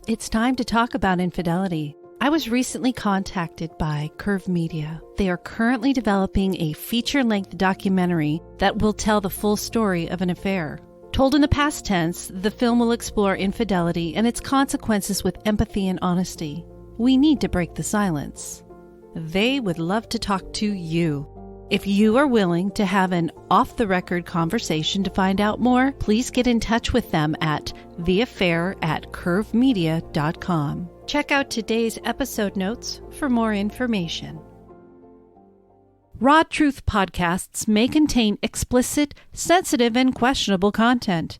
It's time to talk about infidelity. I was recently contacted by Curve Media. They are currently developing a feature-length documentary that will tell the full story of an affair. Told in the past tense, the film will explore infidelity and its consequences with empathy and honesty. We need to break the silence. They would love to talk to you. If you are willing to have an off-the-record conversation to find out more, please get in touch with them at theaffair@curvemedia.com. Check out today's episode notes for more information. Raw Truth podcasts may contain explicit, sensitive, and questionable content.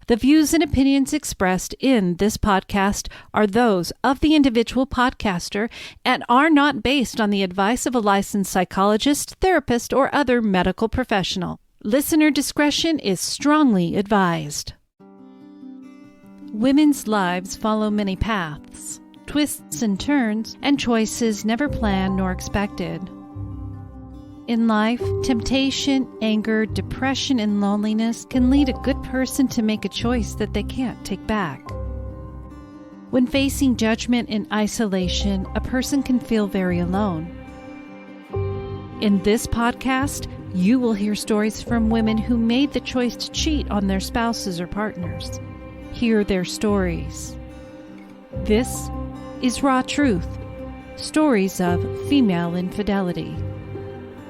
The views and opinions expressed in this podcast are those of the individual podcaster and are not based on the advice of a licensed psychologist, therapist, or other medical professional. Listener discretion is strongly advised. Women's lives follow many paths, twists and turns, and choices never planned nor expected. In life, temptation, anger, depression, and loneliness can lead a good person to make a choice that they can't take back. When facing judgment and isolation, a person can feel very alone. In this podcast, you will hear stories from women who made the choice to cheat on their spouses or partners. Hear their stories. This is Raw Truth, stories of female infidelity.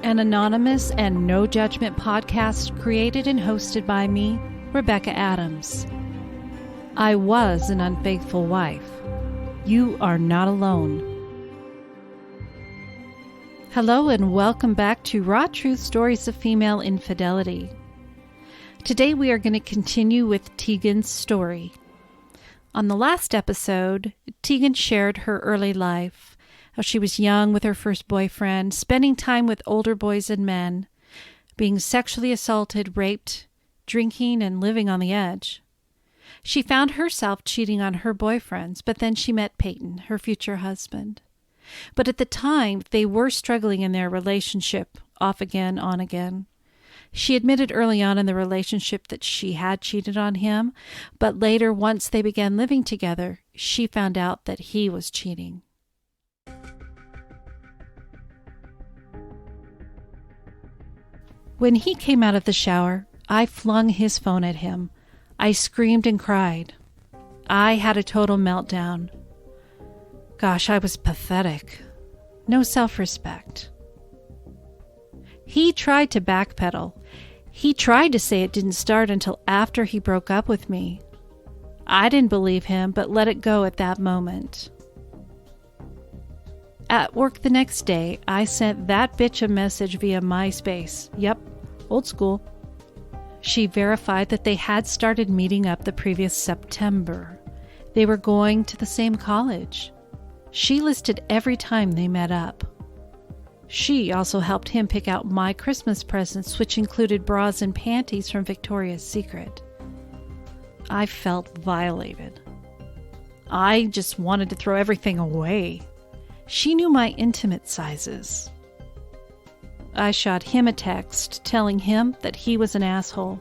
An anonymous and no judgment podcast created and hosted by me, Rebecca Adams. I was an unfaithful wife. You are not alone. Hello and welcome back to Raw Truth Stories of Female Infidelity. Today we are going to continue with Teagan's story. On the last episode, Teagan shared her early life. How she was young with her first boyfriend, spending time with older boys and men, being sexually assaulted, raped, drinking, and living on the edge. She found herself cheating on her boyfriends, but then she met Peyton, her future husband. But at the time, they were struggling in their relationship, off again, on again. She admitted early on in the relationship that she had cheated on him, but later, once they began living together, she found out that he was cheating. When he came out of the shower, I flung his phone at him. I screamed and cried. I had a total meltdown. Gosh, I was pathetic. No self-respect. He tried to backpedal. He tried to say it didn't start until after he broke up with me. I didn't believe him, but let it go at that moment. At work the next day, I sent that bitch a message via MySpace. Yep, old school. She verified that they had started meeting up the previous September. They were going to the same college. She listed every time they met up. She also helped him pick out my Christmas presents, which included bras and panties from Victoria's Secret. I felt violated. I just wanted to throw everything away. She knew my intimate sizes. I shot him a text telling him that he was an asshole.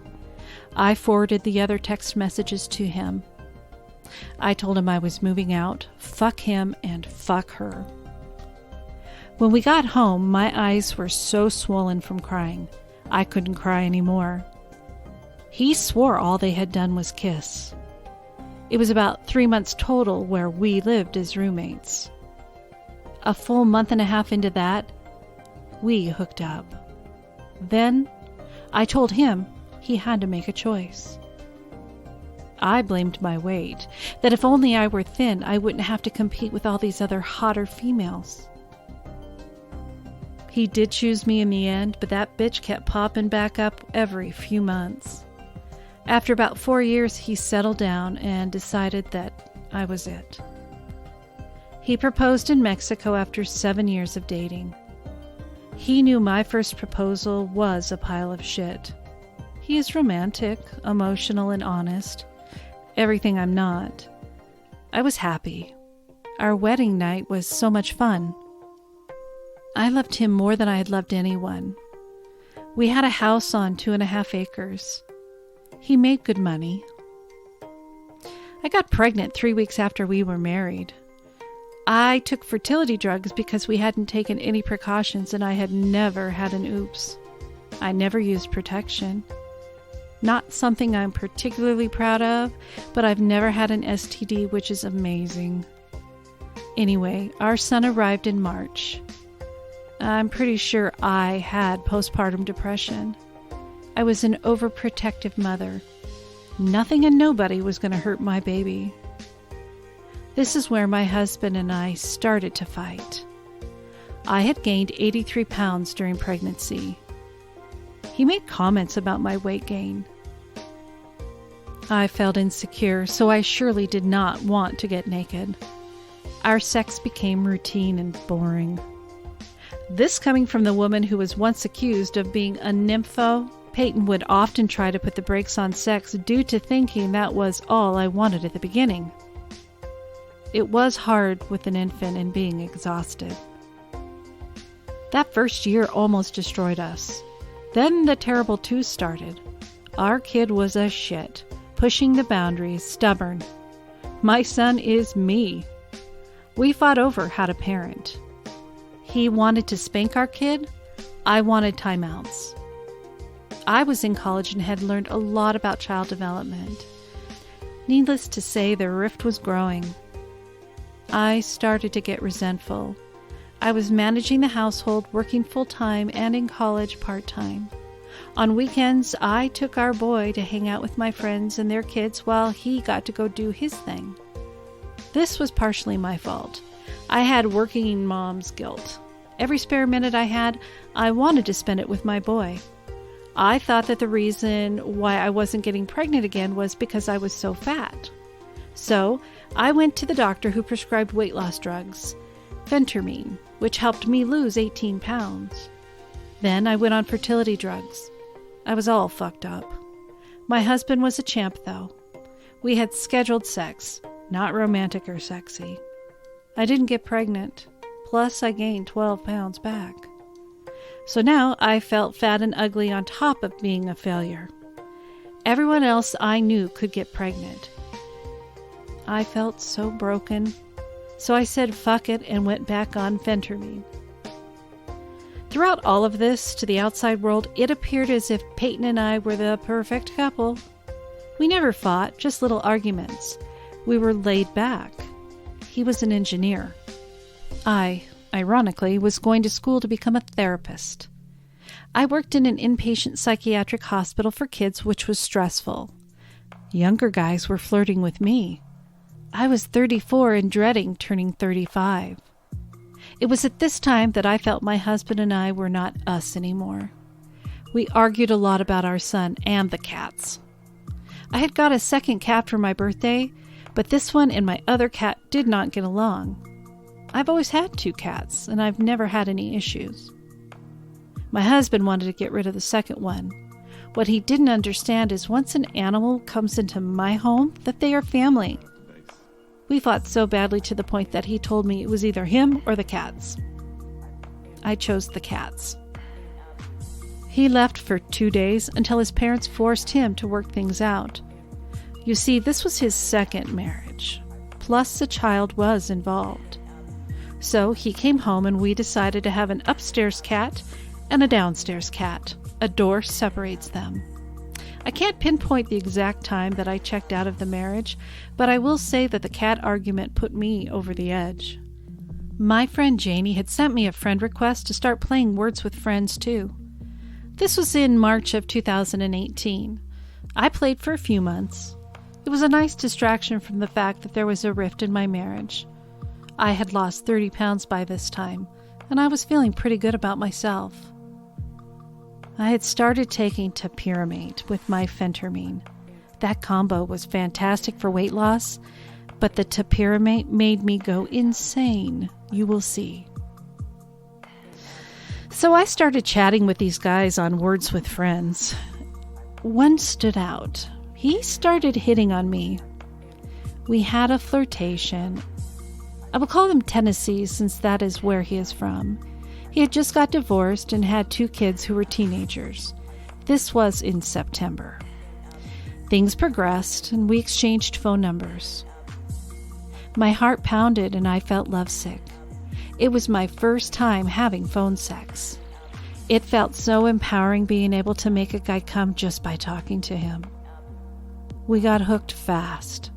I forwarded the other text messages to him. I told him I was moving out, fuck him, and fuck her. When we got home, my eyes were so swollen from crying, I couldn't cry anymore. He swore all they had done was kiss. It was about 3 months total where we lived as roommates. A full month and a half into that, we hooked up. Then, I told him he had to make a choice. I blamed my weight, that if only I were thin, I wouldn't have to compete with all these other hotter females. He did choose me in the end, but that bitch kept popping back up every few months. After about 4 years, he settled down and decided that I was it. He proposed in Mexico after 7 years of dating. He knew my first proposal was a pile of shit. He is romantic, emotional, and honest. Everything I'm not. I was happy. Our wedding night was so much fun. I loved him more than I had loved anyone. We had a house on 2.5 acres. He made good money. I got pregnant 3 weeks after we were married. I took fertility drugs because we hadn't taken any precautions and I had never had an oops. I never used protection. Not something I'm particularly proud of, but I've never had an STD, which is amazing. Anyway, our son arrived in March. I'm pretty sure I had postpartum depression. I was an overprotective mother. Nothing and nobody was going to hurt my baby. This is where my husband and I started to fight. I had gained 83 pounds during pregnancy. He made comments about my weight gain. I felt insecure, so I surely did not want to get naked. Our sex became routine and boring. This coming from the woman who was once accused of being a nympho, Peyton would often try to put the brakes on sex due to thinking that was all I wanted at the beginning. It was hard with an infant and being exhausted. That first year almost destroyed us. Then the terrible twos started. Our kid was a shit, pushing the boundaries, stubborn. My son is me. We fought over how to parent. He wanted to spank our kid. I wanted timeouts. I was in college and had learned a lot about child development. Needless to say, the rift was growing. I started to get resentful. I was managing the household, working full-time and in college part-time. On weekends, I took our boy to hang out with my friends and their kids while he got to go do his thing. This was partially my fault. I had working mom's guilt. Every spare minute I had, I wanted to spend it with my boy. I thought that the reason why I wasn't getting pregnant again was because I was so fat. So I went to the doctor who prescribed weight loss drugs, phentermine, which helped me lose 18 pounds. Then I went on fertility drugs. I was all fucked up. My husband was a champ, though. We had scheduled sex, not romantic or sexy. I didn't get pregnant. Plus, I gained 12 pounds back. So now I felt fat and ugly on top of being a failure. Everyone else I knew could get pregnant. I felt so broken. So I said fuck it and went back on phentermine. Throughout all of this, to the outside world, it appeared as if Peyton and I were the perfect couple. We never fought, just little arguments. We were laid back. He was an engineer. I, ironically, was going to school to become a therapist. I worked in an inpatient psychiatric hospital for kids, which was stressful. Younger guys were flirting with me. I was 34 and dreading turning 35. It was at this time that I felt my husband and I were not us anymore. We argued a lot about our son and the cats. I had got a second cat for my birthday, but this one and my other cat did not get along. I've always had 2 cats, and I've never had any issues. My husband wanted to get rid of the second one. What he didn't understand is once an animal comes into my home, that they are family. We fought so badly to the point that he told me it was either him or the cats. I chose the cats. He left for 2 days until his parents forced him to work things out. You see, this was his second marriage, plus a child was involved. So he came home and we decided to have an upstairs cat and a downstairs cat. A door separates them. I can't pinpoint the exact time that I checked out of the marriage, but I will say that the cat argument put me over the edge. My friend Janie had sent me a friend request to start playing Words with Friends too. This was in March of 2018. I played for a few months. It was a nice distraction from the fact that there was a rift in my marriage. I had lost 30 pounds by this time, and I was feeling pretty good about myself. I had started taking topiramate with my phentermine. That combo was fantastic for weight loss, but the topiramate made me go insane. You will see. So I started chatting with these guys on Words with Friends. One stood out. He started hitting on me. We had a flirtation. I will call him Tennessee since that is where he is from. He had just got divorced and had 2 kids who were teenagers. This was in September. Things progressed, and we exchanged phone numbers. My heart pounded, and I felt lovesick. It was my first time having phone sex. It felt so empowering being able to make a guy come just by talking to him. We got hooked fast.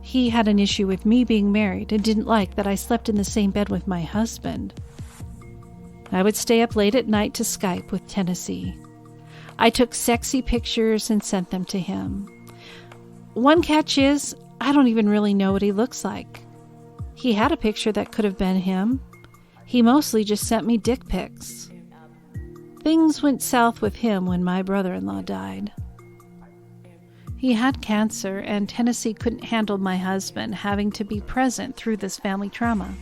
He had an issue with me being married and didn't like that I slept in the same bed with my husband. I would stay up late at night to Skype with Tennessee. I took sexy pictures and sent them to him. One catch is, I don't even really know what he looks like. He had a picture that could have been him. He mostly just sent me dick pics. Things went south with him when my brother-in-law died. He had cancer, and Tennessee couldn't handle my husband having to be present through this family trauma.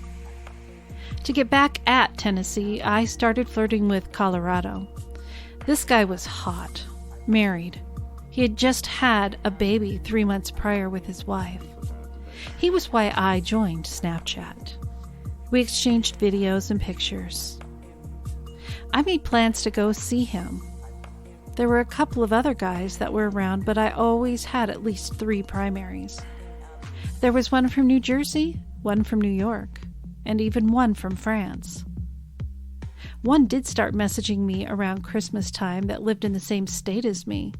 To get back at Tennessee, I started flirting with Colorado. This guy was hot, married. He had just had a baby 3 months prior with his wife. He was why I joined Snapchat. We exchanged videos and pictures. I made plans to go see him. There were a couple of other guys that were around, but I always had at least 3 primaries. There was one from New Jersey, one from New York, and even one from France. One did start messaging me around Christmas time that lived in the same state as me.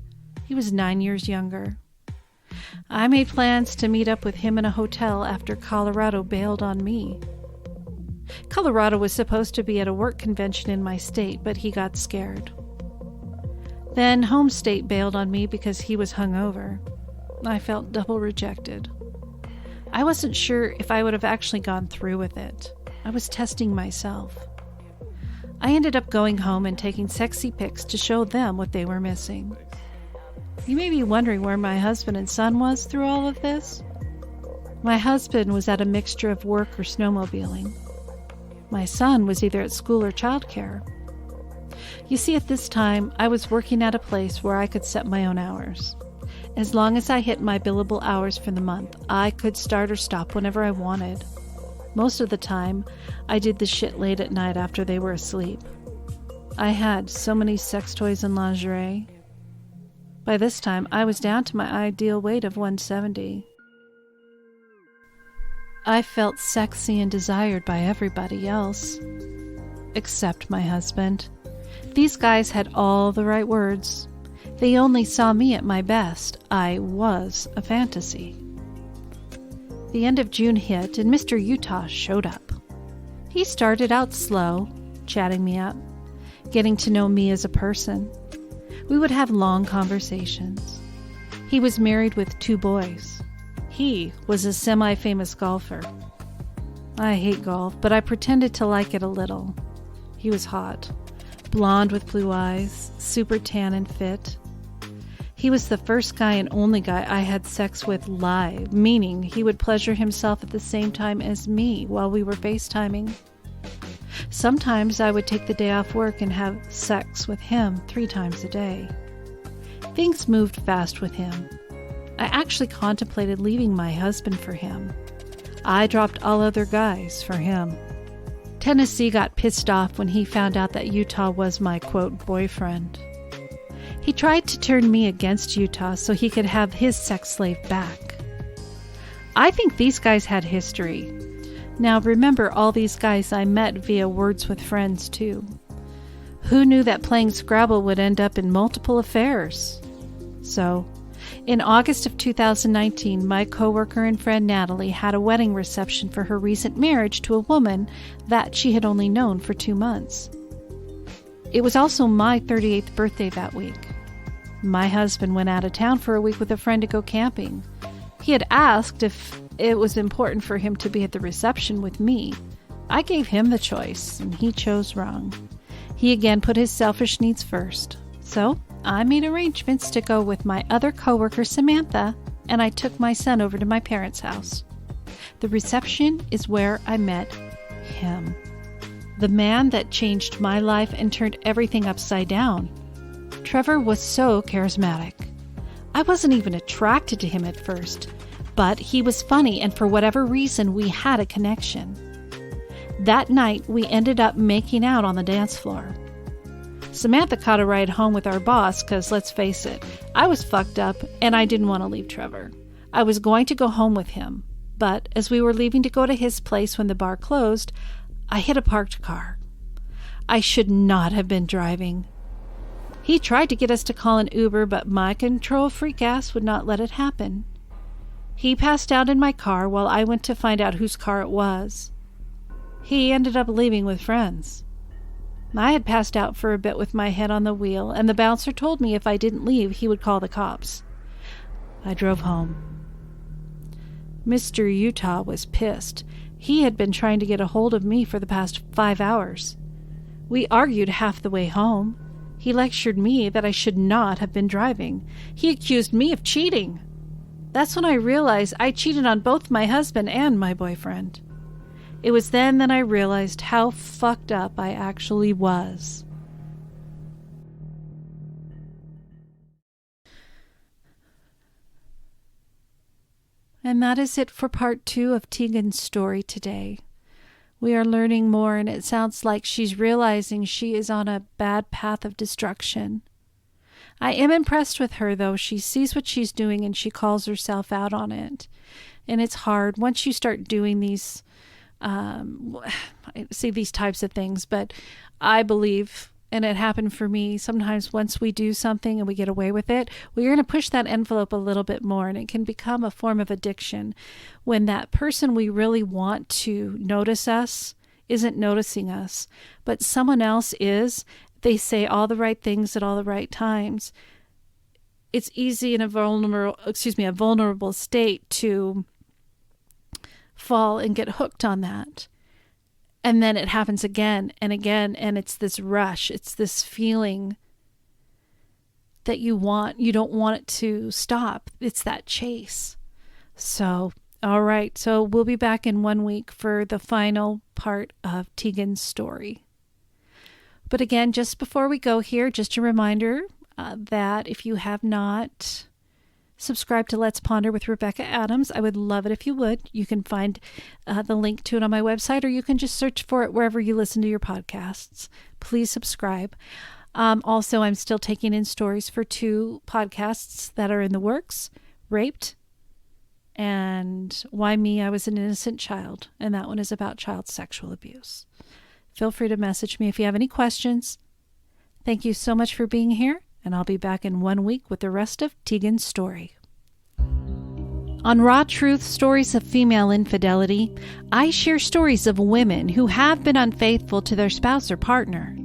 He was 9 years younger. I made plans to meet up with him in a hotel after Colorado bailed on me. Colorado was supposed to be at a work convention in my state, but he got scared. Then home state bailed on me because he was hungover. I felt double rejected. I wasn't sure if I would have actually gone through with it. I was testing myself. I ended up going home and taking sexy pics to show them what they were missing. You may be wondering where my husband and son was through all of this. My husband was at a mixture of work or snowmobiling. My son was either at school or childcare. You see, at this time, I was working at a place where I could set my own hours. As long as I hit my billable hours for the month, I could start or stop whenever I wanted. Most of the time, I did the shit late at night after they were asleep. I had so many sex toys and lingerie. By this time, I was down to my ideal weight of 170. I felt sexy and desired by everybody else, except my husband. These guys had all the right words. They only saw me at my best. I was a fantasy. The end of June hit, and Mr. Utah showed up. He started out slow, chatting me up, getting to know me as a person. We would have long conversations. He was married with 2 boys. He was a semi-famous golfer. I hate golf, but I pretended to like it a little. He was hot, blonde with blue eyes, super tan and fit. He was the first guy and only guy I had sex with live, meaning he would pleasure himself at the same time as me while we were FaceTiming. Sometimes I would take the day off work and have sex with him 3 times a day. Things moved fast with him. I actually contemplated leaving my husband for him. I dropped all other guys for him. Tennessee got pissed off when he found out that Utah was my, quote, boyfriend. He tried to turn me against Utah so he could have his sex slave back. I think these guys had history. Now remember, all these guys I met via Words with Friends too. Who knew that playing Scrabble would end up in multiple affairs? So, in August of 2019, my coworker and friend Natalie had a wedding reception for her recent marriage to a woman that she had only known for 2 months. It was also my 38th birthday that week. My husband went out of town for a week with a friend to go camping. He had asked if it was important for him to be at the reception with me. I gave him the choice, and he chose wrong. He again put his selfish needs first. So I made arrangements to go with my other coworker, Samantha, and I took my son over to my parents' house. The reception is where I met him. The man that changed my life and turned everything upside down. Trevor was so charismatic. I wasn't even attracted to him at first, but he was funny, and for whatever reason, we had a connection. That night, we ended up making out on the dance floor. Samantha caught a ride home with our boss because, let's face it, I was fucked up and I didn't want to leave Trevor. I was going to go home with him, but as we were leaving to go to his place when the bar closed, I hit a parked car. I should not have been driving. He tried to get us to call an Uber, but my control freak ass would not let it happen. He passed out in my car while I went to find out whose car it was. He ended up leaving with friends. I had passed out for a bit with my head on the wheel, and the bouncer told me if I didn't leave, he would call the cops. I drove home. Mr. Utah was pissed. He had been trying to get a hold of me for the past 5 hours. We argued half the way home. He lectured me that I should not have been driving. He accused me of cheating. That's when I realized I cheated on both my husband and my boyfriend. It was then that I realized how fucked up I actually was. And that is it for part 2 of Teagan's story today. We are learning more, and it sounds like she's realizing she is on a bad path of destruction. I am impressed with her, though. She sees what she's doing and she calls herself out on it. And it's hard once you start doing these these types of things, but I believe, and it happened for me, sometimes once we do something and we get away with it, we're going to push that envelope a little bit more, and it can become a form of addiction when that person we really want to notice us isn't noticing us, but someone else is. They say all the right things at all the right times. It's easy in a vulnerable state to fall and get hooked on that. And then it happens again and again, and it's this rush. It's this feeling that you don't want it to stop. It's that chase. So, all right. So we'll be back in 1 week for the final part of Teagan's story. But again, just before we go here, just a reminder that if you have not subscribed to Let's Ponder with Rebecca Adams, I would love it if you would. You can find the link to it on my website, or you can just search for it wherever you listen to your podcasts. Please subscribe. Also, I'm still taking in stories for 2 podcasts that are in the works, Raped and Why Me, I Was an Innocent Child, and that one is about child sexual abuse. Feel free to message me if you have any questions. Thank you so much for being here, and I'll be back in 1 week with the rest of Teagan's story. On Raw Truth Stories of Female Infidelity, I share stories of women who have been unfaithful to their spouse or partner.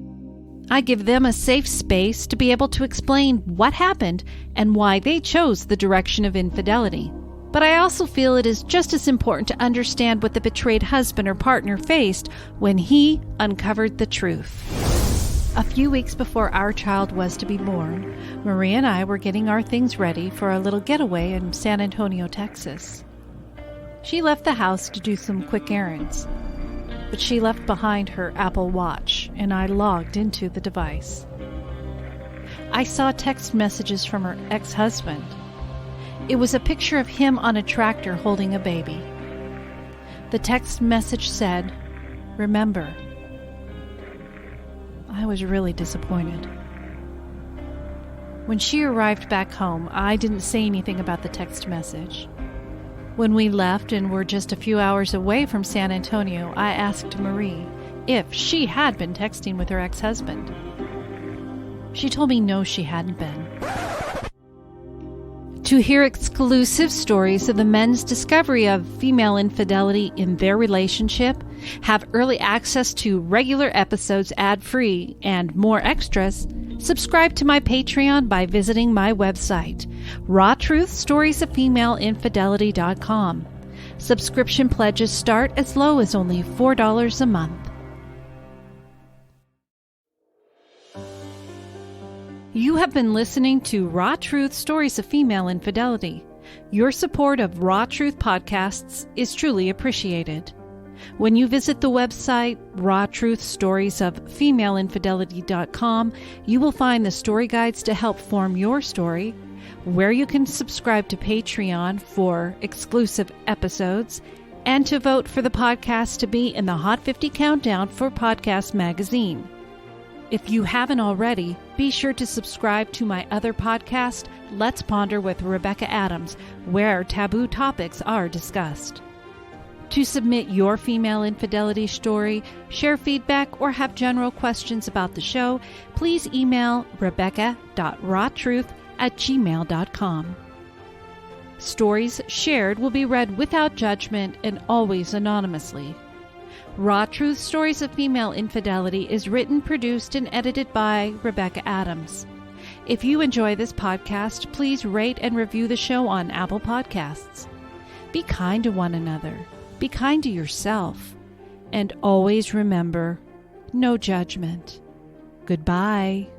I give them a safe space to be able to explain what happened and why they chose the direction of infidelity. But I also feel it is just as important to understand what the betrayed husband or partner faced when he uncovered the truth. A few weeks before our child was to be born, Maria and I were getting our things ready for a little getaway in San Antonio, Texas. She left the house to do some quick errands, but she left behind her Apple Watch, and I logged into the device. I saw text messages from her ex-husband. It was a picture of him on a tractor holding a baby. The text message said, "Remember." I was really disappointed. When she arrived back home, I didn't say anything about the text message. When we left and were just a few hours away from San Antonio, I asked Marie if she had been texting with her ex-husband. She told me no, she hadn't been. To hear exclusive stories of the men's discovery of female infidelity in their relationship, have early access to regular episodes ad-free, and more extras, subscribe to my Patreon by visiting my website, rawtruthstoriesoffemaileinfidelity.com. Subscription pledges start as low as only $4 a month. You have been listening to Raw Truth Stories of Female Infidelity. Your support of Raw Truth podcasts is truly appreciated. When you visit the website rawtruthstoriesoffemaileinfidelity.com, you will find the story guides to help form your story, where you can subscribe to Patreon for exclusive episodes, and to vote for the podcast to be in the Hot 50 Countdown for Podcast Magazine. If you haven't already, be sure to subscribe to my other podcast, Let's Ponder with Rebecca Adams, where taboo topics are discussed. To submit your female infidelity story, share feedback, or have general questions about the show, please email rebecca.rawtruth@gmail.com. Stories shared will be read without judgment and always anonymously. Raw Truth Stories of Female Infidelity is written, produced, and edited by Rebecca Adams. If you enjoy this podcast, please rate and review the show on Apple Podcasts. Be kind to one another. Be kind to yourself. And always remember, no judgment. Goodbye.